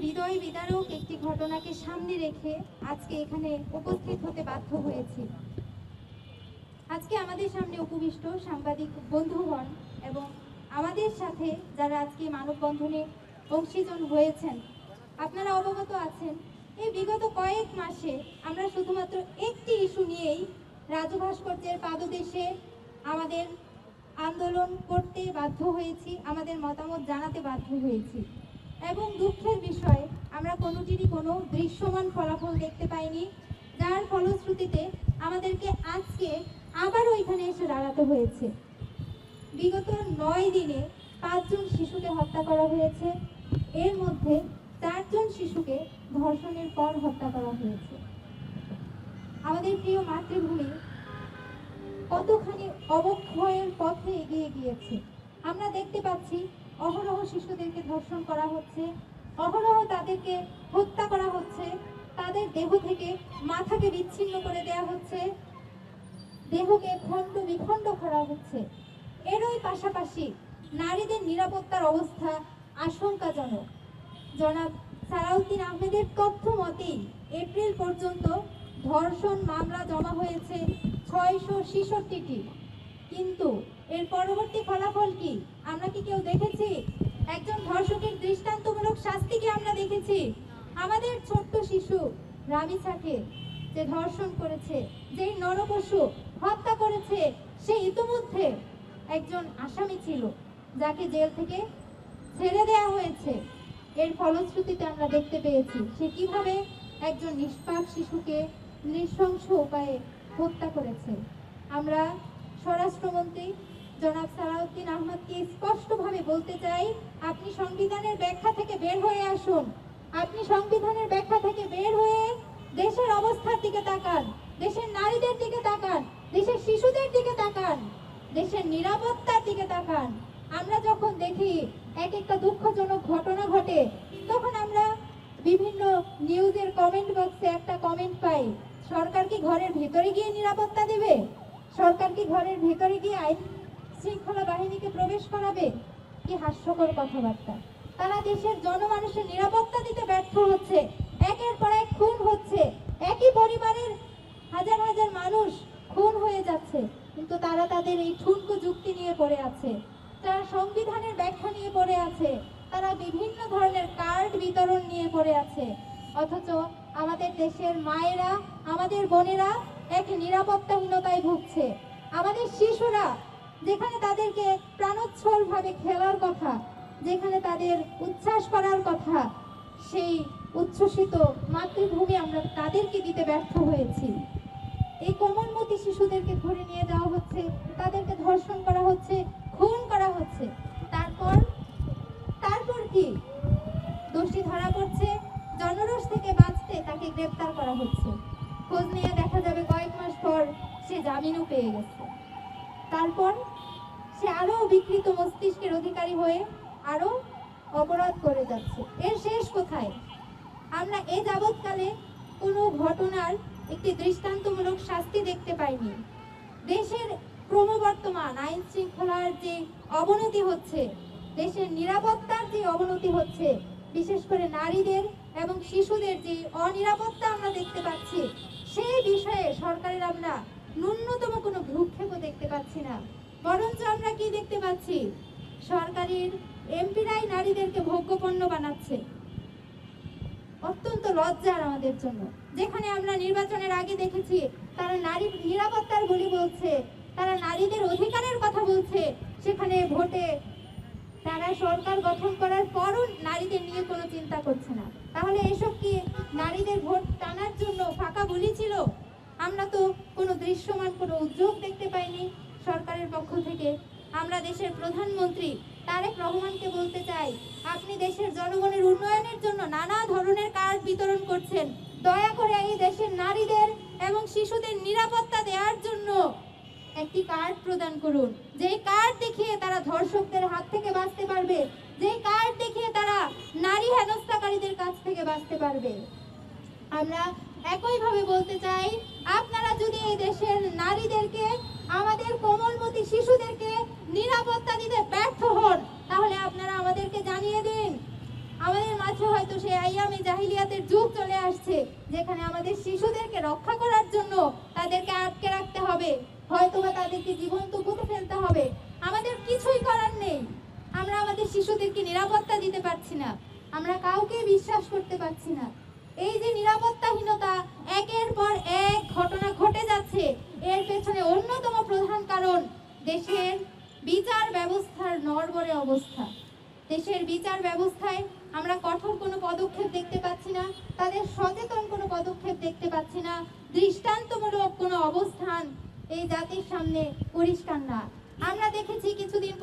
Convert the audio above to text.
হৃদয় বিদারক একটি ঘটনাকে সামনে রেখে আজকে এখানে উপস্থিত হতে বাধ্য হয়েছি। আজকে আমাদের সামনে উপবিষ্ট সাংবাদিক বন্ধুগণ এবং আমাদের সাথে যারা আজকে মানববন্ধনে অংশীজন হয়েছেন, আপনারা অবগত আছেন এই বিগত কয়েক মাসে আমরা শুধুমাত্র একটি ইস্যু নিয়েই রাজু ভাস্কর্যের পাদদেশে আমাদের আন্দোলন করতে বাধ্য হয়েছি, আমাদের মতামত জানাতে বাধ্য হয়েছি। এবং দুঃখের বিষয়, আমরা কোনোটিরই কোনো দৃশ্যমান ফলাফল দেখতে পাইনি, যার ফলশ্রুতিতে আমাদেরকে আজকে আবারও এখানে এসে দাঁড়াতে হয়েছে। বিগত 9 দিনে 5 জন শিশুকে হত্যা করা হয়েছে, এর মধ্যে 4 জন শিশুকে ধর্ষণের পর হত্যা করা হয়েছে। আমাদের প্রিয় মাতৃভূমি কতখানি অবক্ষয়ের পথে এগিয়ে গিয়েছে আমরা দেখতে পাচ্ছি। অহরহ শিশুদেরকে ধর্ষণ করা হচ্ছে, অহরহ তাদেরকে হত্যা করা হচ্ছে, তাদের দেহ থেকে মাথাকে বিচ্ছিন্ন করে দেওয়া হচ্ছে, দেহকে খণ্ড বিখণ্ড করা হচ্ছে। এরই পাশাপাশি নারীদের নিরাপত্তার অবস্থা আশঙ্কাজনক। জনাব সালাউদ্দিন আহমেদের তথ্য মতেই এপ্রিল পর্যন্ত ধর্ষণ মামলা জমা হয়েছে 666টি। কিন্তু এর পরবর্তী ফলাফল কি আমরা কি কেউ দেখেছি? একজন ধর্ষকের দৃষ্টান্তমূলক শাস্তি কি আমরা দেখেছি? আমাদের ছোট্ট শিশু রামিসাকে যে ধর্ষণ করেছে, যেই নরপশু হত্যা করেছে, সে ইতিমধ্যে একজন আসামি ছিল, যাকে জেল থেকে ছেড়ে দেওয়া হয়েছে। এর ফলশ্রুতিতে আমরা দেখতে পেয়েছি সে কিভাবে একজন নিষ্পাপ শিশুকে নৃশংস উপায়ে হত্যা করেছে। আমরা স্বরাষ্ট্রমন্ত্রী জনাব সালাউদ্দিন আহমেদকে স্পষ্টভাবে বলতে চাই, আপনি সংবিধানের ব্যাখ্যা থেকে বের হয়ে আসুন। আপনি সংবিধানের ব্যাখ্যা থেকে বের হয়ে দেশের অবস্থার দিকে তাকান, দেশের নারীদের দিকে তাকান, দেশের শিশুদের দিকে তাকান, দেশের নিরাপত্তার দিকে তাকান। আমরা যখন দেখি এক একটা দুঃখজনক ঘটনা ঘটে, তখন আমরা বিভিন্ন নিউজের কমেন্ট বক্সে একটা কমেন্ট পাই, সরকার কি ঘরের ভিতরে গিয়ে নিরাপত্তা দেবে? সরকার কি ঘরের ভিতরে গিয়ে আইন শৃঙ্খলা বাহিনীকে প্রবেশ করাবে? কি হাস্যকর কথাবার্তা! তারা দেশের জনমানুষের নিরাপত্তা দিতে ব্যর্থ হচ্ছে, একের পর এক খুন হচ্ছে, একই পরিবারের হাজার হাজার মানুষ খুন হয়ে যাচ্ছে, কিন্তু তারা তাদের এই ঠুনকো যুক্তি নিয়ে পড়ে আছে, তারা সংবিধানের ব্যাখ্যা নিয়ে পড়ে আছে, তারা বিভিন্ন ধরনের কার্ড বিতরণ নিয়ে পড়ে আছে। অথচ আমাদের দেশের মায়েরা, আমাদের বোনেরা এক নিরাপত্তাহীনতায় ভুগছে। আমাদের শিশুরা, যেখানে তাদেরকে প্রাণোচ্ছলভাবে খেলার কথা, যেখানে তাদের উচ্ছ্বাস করার কথা, সেই উচ্ছ্বসিত মাতৃভূমি আমরা তাদেরকে দিতে ব্যর্থ হয়েছি। এই কোমলমতি শিশুদেরকে ধরে নিয়ে যাওয়া হচ্ছে, তাদেরকে ধর্ষণ করা হচ্ছে, খুন করা হচ্ছে। তারপর কি? দোষী ধরা পড়ছে, জনরোষ থেকে বাঁচতে তাকে গ্রেফতার করা হচ্ছে। খোঁজ নিয়ে দেখা যাবে কয়েক মাস পর সে জামিনও পেয়ে গেছে। তারপর সে আরো বিকৃত মস্তিষ্কের অধিকারী হয়ে আরো অপরাধ করে যাচ্ছে। এর শেষ কোথায়? আমরা এ যাবৎকালে কোনো ঘটনার একটি দৃষ্টান্তমূলক শাস্তি দেখতে পাইনি। দেশের ক্রমবর্ধমান আইন শৃঙ্খলার যে অবনতি হচ্ছে, দেশের নিরাপত্তার যে অবনতি হচ্ছে, বিশেষ করে নারীদের এবং শিশুদের যে অনিরাপত্তা আমরা দেখতে পাচ্ছি, সেই বিষয়ে সরকারের আমরা ন্যূনতম কোনো ভ্রুক্ষেপও দেখতে পাচ্ছি না। বরঞ্চ আমরা কি দেখতে পাচ্ছি? সরকারের এমপিরাই নারীদেরকে ভোগ্যপণ্য বানাচ্ছে। অত্যন্ত লজ্জার আমাদের জন্য। যেখানে আমরা নির্বাচনের আগে দেখেছি তারা নারী নিরাপত্তার বলি বলছে, তারা নারীদের অধিকারের কথা বলছে, সেখানে ভোটে তারা সরকার গঠন করার পরও নারীদের নিয়ে কোনো চিন্তা করছে না। তাহলে এসব কি নারীদের ভোট টানার জন্য ফাঁকা বলি ছিল? আমরা তো কোনো দৃশ্যমান কোনো উদ্যোগ দেখতে পাইনি সরকারের পক্ষ থেকে। আমরা দেশের প্রধানমন্ত্রী তারেক রহমানকে বলতে চাই, আপনি দেশের জনগণের উন্নয়নের জন্য নানা ধরনের কার্ড বিতরণ করছেন, দয়া করে এই দেশের নারীদের এবং শিশুদের নিরাপত্তা দেওয়ার জন্য একটি কার্ড প্রদান করুন, যেই কার্ড দেখিয়ে তারা ধর্ষকদের হাত থেকে বাঁচতে পারবে, যেই কার্ড দেখিয়ে তারা নারী হেনস্থাকারীদের কাছ থেকে বাঁচতে পারবে। আমরা একইভাবে বলতে চাই, আপনারা যদি এই দেশের নারীদেরকে, আমাদের কোমলমতি শিশুদেরকে নিরাপত্তা দিতে ব্যর্থ হন, তাহলে আপনারা আমাদেরকে জানিয়ে দিন। আমাদের মাঝে হয়তো সেই আইয়ামে জাহিলিয়াতের যুগ চলে আসছে, যেখানে আমাদের শিশুদেরকে রক্ষা করার জন্য তাদেরকে আটকে রাখতে হবে, হয়তোবা তাদেরকে জীবন্ত পুঁতে ফেলতে হবে। আমাদের কিছুই করার নেই। আমরা আমাদের শিশুদেরকে নিরাপত্তা দিতে পারছি না, আমরা কাউকে বিশ্বাস করতে পারছি না। এই যে নিরাপত্তাহীনতা, একের পর এক ঘটনা ঘটে যাচ্ছে, এর পেছনে অন্যতম প্রধান কারণ দেশের বিচার ব্যবস্থার নড়বড়ে অবস্থা। দেশের বিচার ব্যবস্থায় আমরা কঠোর কোনো পদক্ষেপ দেখতে পাচ্ছি না, তাদের সচেতন কোনো পদক্ষেপ দেখতে পাচ্ছি না, দৃষ্টান্তমূলক কোনো অবস্থান এই জাতির সামনে পরিষ্কার না। আমরা দেখেছি কিছুদিন